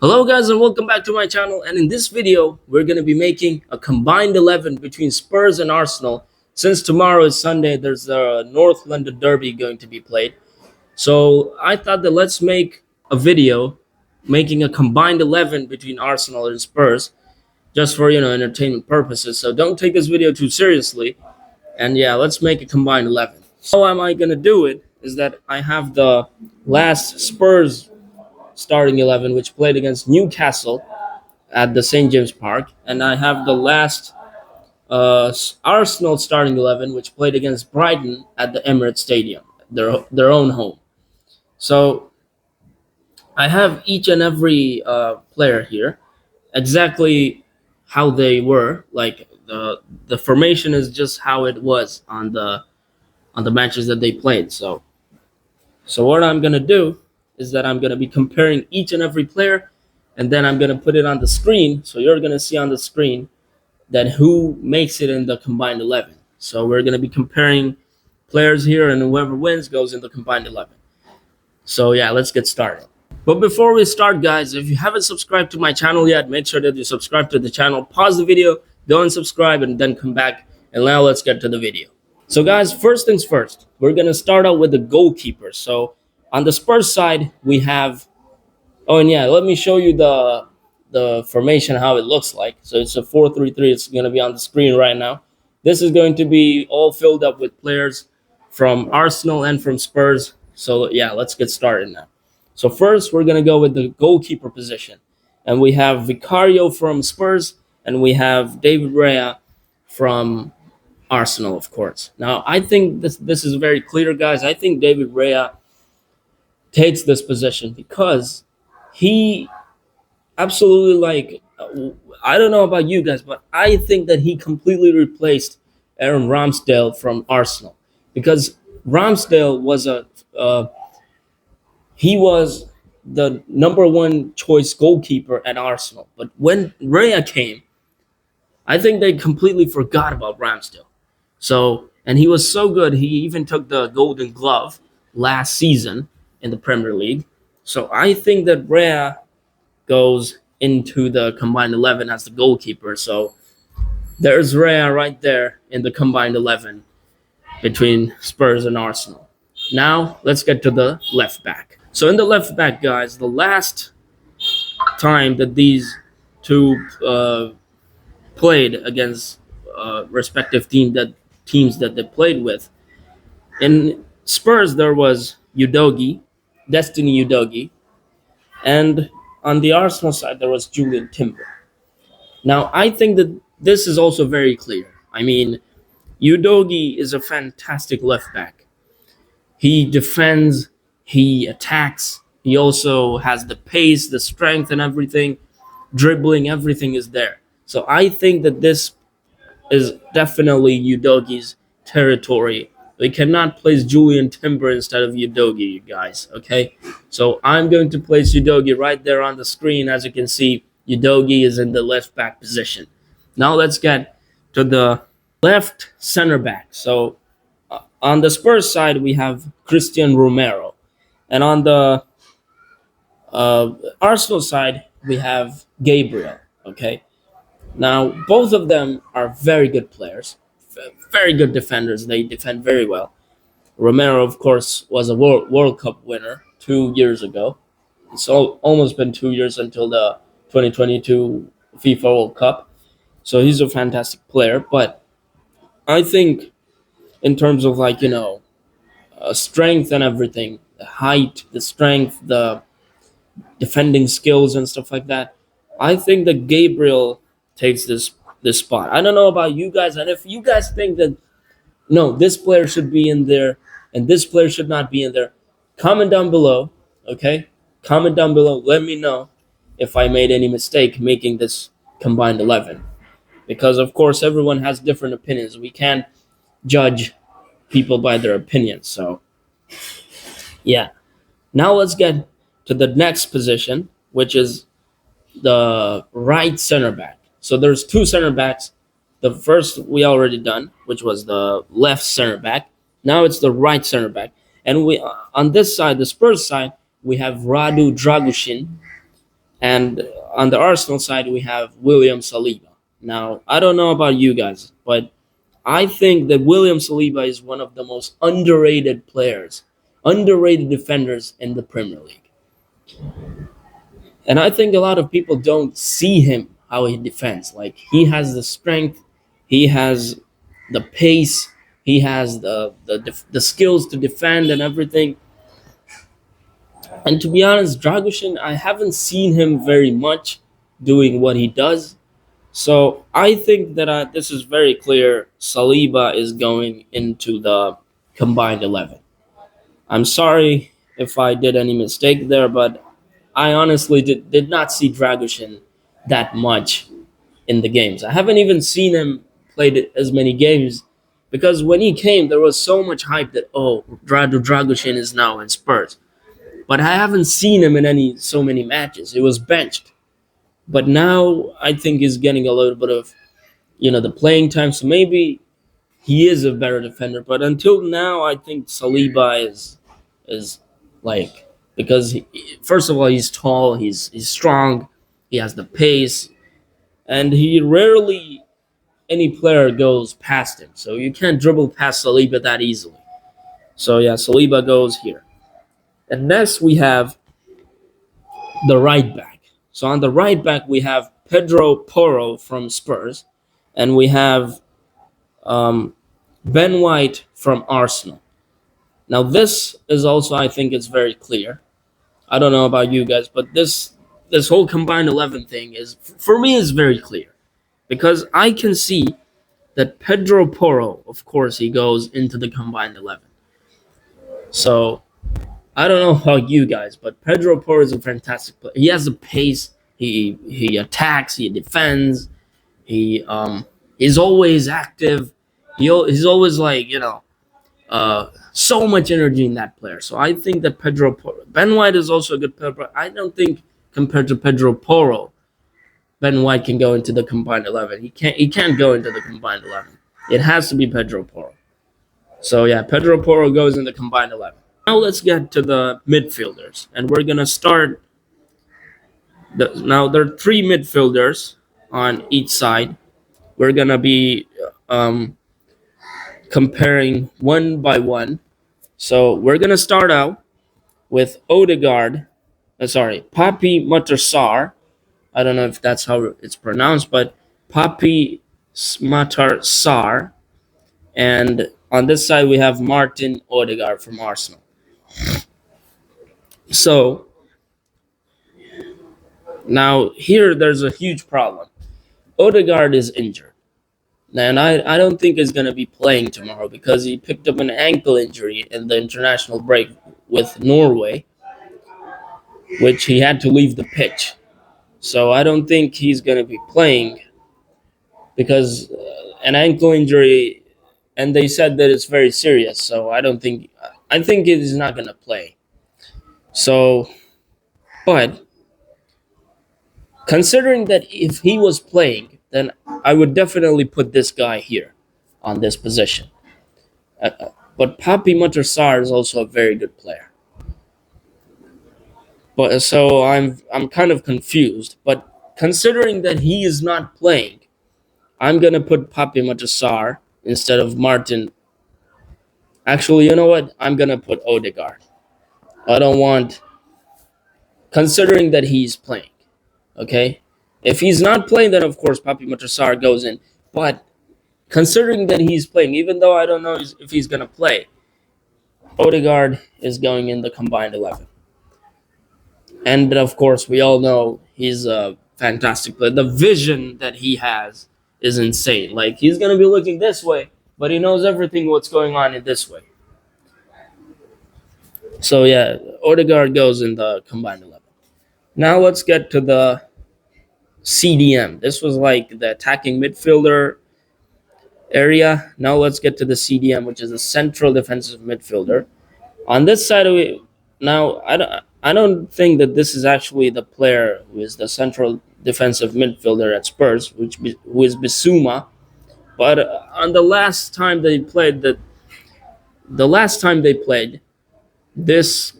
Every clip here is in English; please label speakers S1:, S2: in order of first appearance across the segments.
S1: Hello guys and welcome back to my channel, and in this video we're going to be making a combined 11 between Spurs and Arsenal. Since tomorrow is Sunday, there's a North London derby going to be played. So I thought that let's make a video making a combined 11 between Arsenal and Spurs just for entertainment purposes. So don't take this video too seriously, and yeah, let's make a combined 11. So how am I going to do it is that I have the last Spurs starting 11, which played against Newcastle at the St. James Park, and I have the last Arsenal starting 11, which played against Brighton at the Emirates Stadium, their own home. So I have each and every player here, exactly how they were. Like the formation is just how it was on the matches that they played. So what I'm gonna do is that I'm gonna be comparing each and every player, and then I'm gonna put it on the screen. So you're gonna see on the screen that who makes it in the combined 11. So we're gonna be comparing players here, and whoever wins goes in the combined 11. So yeah, let's get started. But before we start, guys, if you haven't subscribed to my channel yet, make sure that you subscribe to the channel. Pause the video, go and subscribe, and then come back. And now let's get to the video. So guys, first things first, we're going to start out with the goalkeeper. So on the Spurs side, we have, oh, and yeah, let me show you the formation, how it looks like. So it's a 4-3-3. It's going to be on the screen right now. This is going to be all filled up with players from Arsenal and from Spurs. So yeah, let's get started now. So first, we're going to go with the goalkeeper position. And we have Vicario from Spurs, and we have David Raya from Arsenal, of course. Now, I think this is very clear, guys. I think David Raya takes this position because he absolutely, like, I don't know about you guys, but I think that he completely replaced Aaron Ramsdale from Arsenal, because Ramsdale was he was the number one choice goalkeeper at Arsenal. But when Raya came, I think they completely forgot about Ramsdale. So, and he was so good, he even took the Golden Glove last season in the Premier League. So I think that Raya goes into the combined 11 as the goalkeeper. So there's Raya right there in the combined 11 between Spurs and Arsenal. Now let's get to the left back. So in the left back, guys, the last time that these two played against respective teams that they played with, in Spurs there was Destiny Udogi, and on the Arsenal side there was Julian Timber. Now I think that this is also very clear. I mean, Udogi is a fantastic left back. He defends, he attacks, he also has the pace, the strength, and everything. Dribbling, everything is there. So I think that this is definitely Udogi's territory. We cannot place Julian Timber instead of Udogi, you guys, okay? So I'm going to place Udogi right there on the screen. As you can see, Udogi is in the left back position. Now let's get to the left center back. So on the Spurs side, we have Christian Romero. And on the Arsenal side, we have Gabriel, okay? Now, both of them are very good players, very good defenders. They defend very well. Romero, of course, was a World Cup winner 2 years ago. It's almost been 2 years until the 2022 FIFA World Cup. So he's a fantastic player. But I think in terms of, like, strength and everything, the height, the strength, the defending skills and stuff like that, I think that Gabriel takes this spot. I don't know about you guys, and if you guys think that no, this player should be in there and this player should not be in there, comment down below, okay? Comment down below. Let me know if I made any mistake making this combined 11, because of course everyone has different opinions. We can't judge people by their opinions. So yeah, now let's get to the next position, which is the right center back. So there's two center backs. The first we already done, which was the left center back. Now it's the right center back. And we on this side, the Spurs side, we have Radu Dragushin And on the Arsenal side, we have William Saliba. Now, I don't know about you guys, but I think that William Saliba is one of the most underrated players, underrated defenders in the Premier League. And I think a lot of people don't see him how he defends. Like, he has the strength, he has the pace, he has the skills to defend and everything. And to be honest, Dragoshin, I haven't seen him very much doing what he does. So I think that this is very clear. Saliba is going into the combined 11. I'm sorry if I did any mistake there, but I honestly did not see Dragoshin that much in the games. I haven't even seen him played as many games because when he came, there was so much hype that, oh, Dragoshin is now in Spurs. But I haven't seen him in any so many matches. He was benched. But now I think he's getting a little bit of, the playing time. So maybe he is a better defender. But until now, I think Saliba is like, because first of all, he's tall, he's strong, he has the pace, and he rarely any player goes past him. So you can't dribble past Saliba that easily. So yeah, Saliba goes here. And next we have the right back. So on the right back we have Pedro Porro from Spurs, and we have um, Ben White from Arsenal. Now this is also, I think, it's very clear. I don't know about you guys, but this whole combined 11 thing is, for me, is very clear because I can see that Pedro Porro, of course, he goes into the combined 11. So I don't know about you guys, but Pedro Porro is a fantastic player. He has the pace. He attacks. He defends. He is always active. He's always like, so much energy in that player. So I think that Pedro Porro, Ben White is also a good player, but I don't think compared to Pedro Porro, Ben White can go into the combined 11. He can't go into the combined 11. It has to be Pedro Porro. So yeah, Pedro Porro goes in the combined 11. Now let's get to the midfielders, and we're gonna start. Now there are three midfielders on each side. We're gonna be comparing one by one. So we're gonna start out with Odegaard. Papi Matar. I don't know if that's how it's pronounced, but Papi Matar. And on this side we have Martin Odegaard from Arsenal. So now here there's a huge problem. Odegaard is injured. And I don't think he's going to be playing tomorrow because he picked up an ankle injury in the international break with Norway, which he had to leave the pitch. So I don't think he's going to be playing because an ankle injury, and they said that it's very serious. So I think he's not going to play. So, but considering that if he was playing, then I would definitely put this guy here on this position. But Papi Matar is also a very good player. But so I'm kind of confused. But considering that he is not playing, I'm gonna put Papi Matar instead of Martin. Actually, you know what? I'm gonna put Odegaard. I don't want, considering that he's playing. Okay, if he's not playing, then of course Papi Matar goes in. But considering that he's playing, even though I don't know if he's gonna play, Odegaard is going in the combined 11. And of course, we all know he's a fantastic player. The vision that he has is insane. Like, he's gonna be looking this way, but he knows everything what's going on in this way. So yeah, Odegaard goes in the combined 11. Now let's get to the CDM. This was like the attacking midfielder area. Now let's get to the CDM, which is the central defensive midfielder. On this side of it, now I don't think that this is actually the player who is the central defensive midfielder at Spurs, who is Bissouma. But on the last time they played, this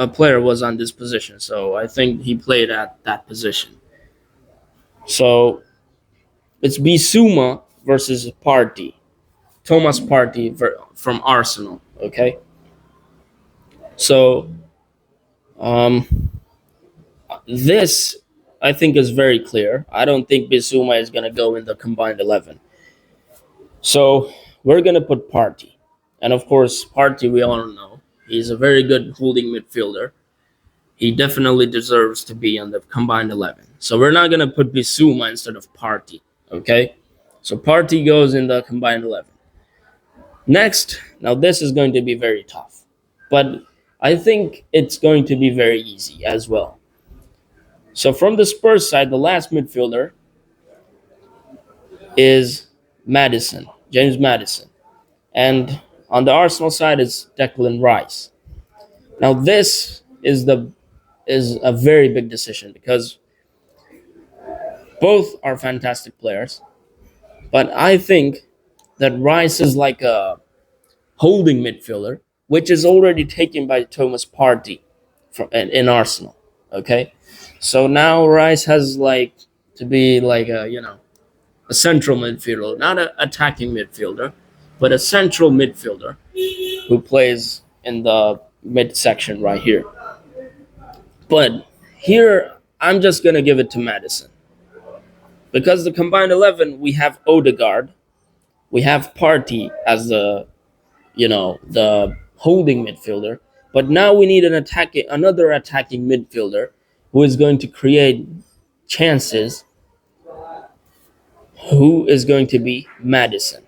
S1: player was on this position, so I think he played at that position. So it's Bissouma versus Partey, Thomas Partey from Arsenal. Okay, so um, this I think is very clear. I don't think Bissouma is going to go in the combined 11. So we're going to put Partey, and of course Partey we all know he's a very good holding midfielder. He definitely deserves to be on the combined 11. So we're not going to put Bissouma instead of Partey. Okay? So Partey goes in the combined 11. Next, now this is going to be very tough. But I think it's going to be very easy as well. So from the Spurs side, the last midfielder is Madison, James Madison. And on the Arsenal side is Declan Rice. Now this is a very big decision because both are fantastic players, but I think that Rice is like a holding midfielder, which is already taken by Thomas Partey in Arsenal. Okay, so now Rice has like to be like a a central midfielder, not an attacking midfielder, but a central midfielder who plays in the midsection right here. But here I'm just gonna give it to Madison because the combined 11 we have Odegaard, we have Partey as the holding midfielder, but now we need another attacking midfielder who is going to create chances. Who is going to be Madison?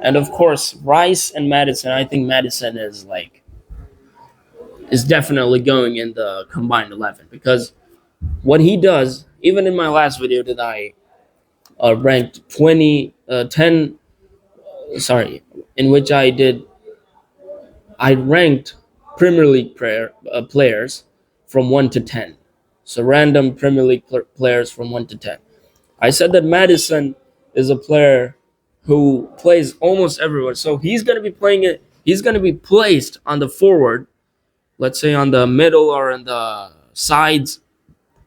S1: And of course, Rice and Madison. I think Madison is definitely going in the combined 11 because what he does, even in my last video that I ranked 10, sorry, in which I ranked Premier League players from 1 to 10. So random Premier League players from 1 to 10. I said that Madison is a player who plays almost everywhere. So he's going to be playing it. He's going to be placed on the forward, let's say on the middle or on the sides,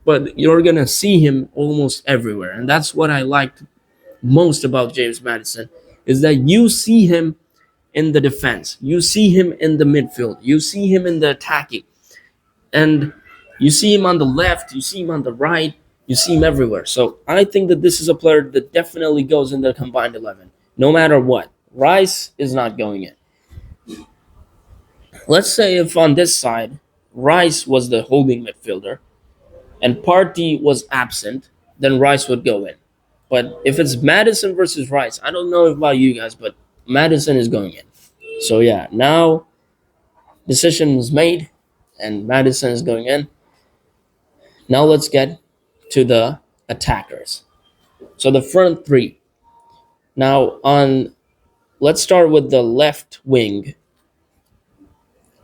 S1: but you're going to see him almost everywhere. And that's what I liked most about James Madison is that you see him in the defense, you see him in the midfield, you see him in the attacking, and you see him on the left, you see him on the right, you see him everywhere. So I think that this is a player that definitely goes in the combined 11, no matter what. Rice is not going in. Let's say if on this side, Rice was the holding midfielder and Partey was absent, then Rice would go in. But if it's Madison versus Rice, I don't know about you guys, but Madison is going in. So yeah, now decision was made and Madison is going in. Now let's get to the attackers. So the front three. Now let's start with the left wing.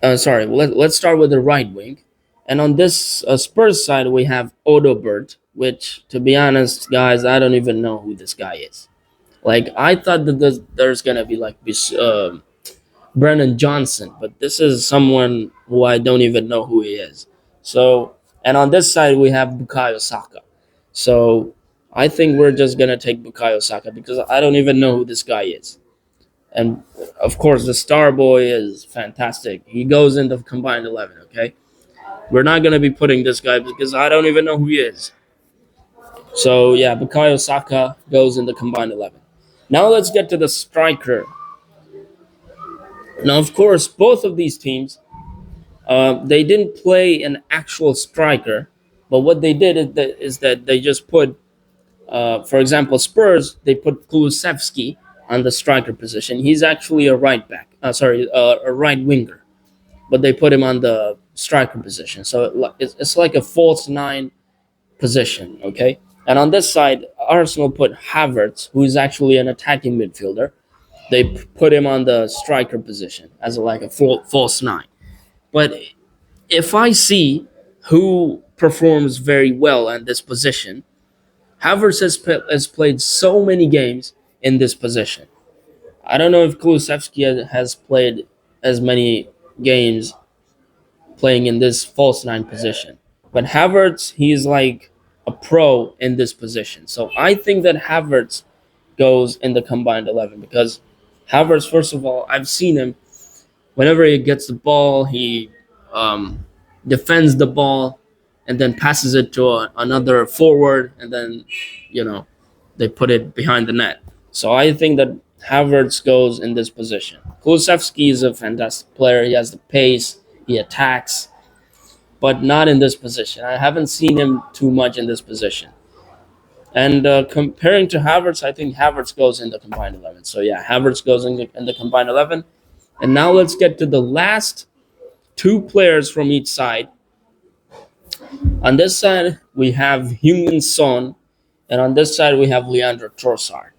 S1: Let's start with the right wing. And on this Spurs side, we have Odobert, which, to be honest, guys, I don't even know who this guy is. Like, I thought that there's going to be, like, Brennan Johnson, but this is someone who I don't even know who he is. So, and on this side, we have Bukayo Saka. So, I think we're just going to take Bukayo Saka because I don't even know who this guy is. And, of course, the star boy is fantastic. He goes in the combined 11, okay? We're not going to be putting this guy because I don't even know who he is. So, yeah, Bukayo Saka goes in the combined 11. Now let's get to the striker. Now, of course, both of these teams, they didn't play an actual striker, but what they did is that they just put, for example, Spurs, they put Kulusevski on the striker position. He's actually a right back, a right winger, but they put him on the striker position. So it's like a false nine position, okay? And on this side, Arsenal put Havertz, who is actually an attacking midfielder. They put him on the striker position as like a false nine. But if I see who performs very well in this position, Havertz has played so many games in this position. I don't know if Kulusevski has played as many games playing in this false nine position. But Havertz, he's like a pro in this position. So I think that Havertz goes in the combined 11 because Havertz, first of all, I've seen him whenever he gets the ball, he um, defends the ball and then passes it to another forward, and then you know they put it behind the net. So I think that Havertz goes in this position. Kulusevski is a fantastic player. He has the pace. He attacks, but not in this position. I haven't seen him too much in this position. And comparing to Havertz, I think Havertz goes in the combined 11. So yeah, Havertz goes in the combined 11. And now let's get to the last two players from each side. On this side, we have Heung-min Son, and on this side, we have Leandro Trossard.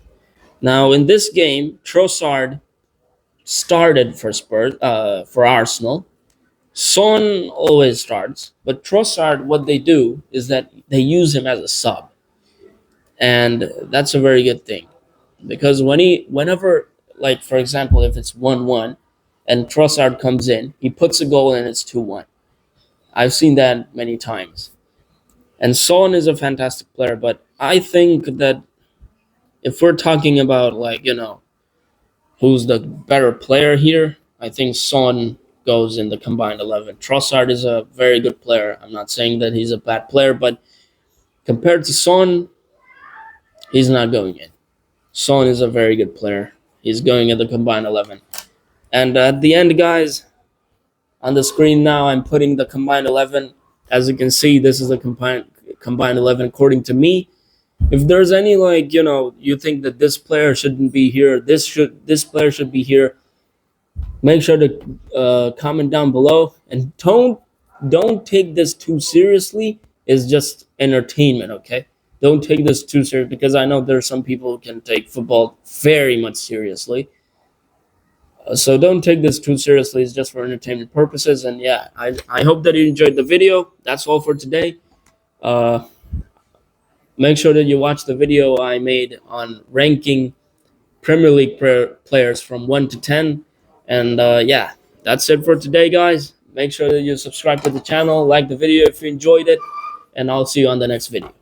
S1: Now, in this game, Trossard started for for Arsenal. Son always starts, but Trossard, what they do is that they use him as a sub, and that's a very good thing because whenever, like for example, if it's 1-1 and Trossard comes in, he puts a goal and it's 2-1. I've seen that many times. And Son is a fantastic player, but I think that if we're talking about who's the better player here, I think Son goes in the combined 11. Trossard is a very good player. I'm not saying that he's a bad player, but compared to Son, he's not going in. Son is a very good player. He's going in the combined 11. And at the end, guys, on the screen now, I'm putting the combined 11. As you can see, this is the combined 11 according to me. If there's any you think that this player shouldn't be here, this player should be here, make sure to comment down below, and don't take this too seriously. It's just entertainment, okay? Don't take this too serious because I know there are some people who can take football very much seriously. So don't take this too seriously. It's just for entertainment purposes. And yeah, I hope that you enjoyed the video. That's all for today. Make sure that you watch the video I made on ranking Premier League players from 1 to 10. And yeah, that's it for today, guys. Make sure that you subscribe to the channel, like the video if you enjoyed it, and I'll see you on the next video.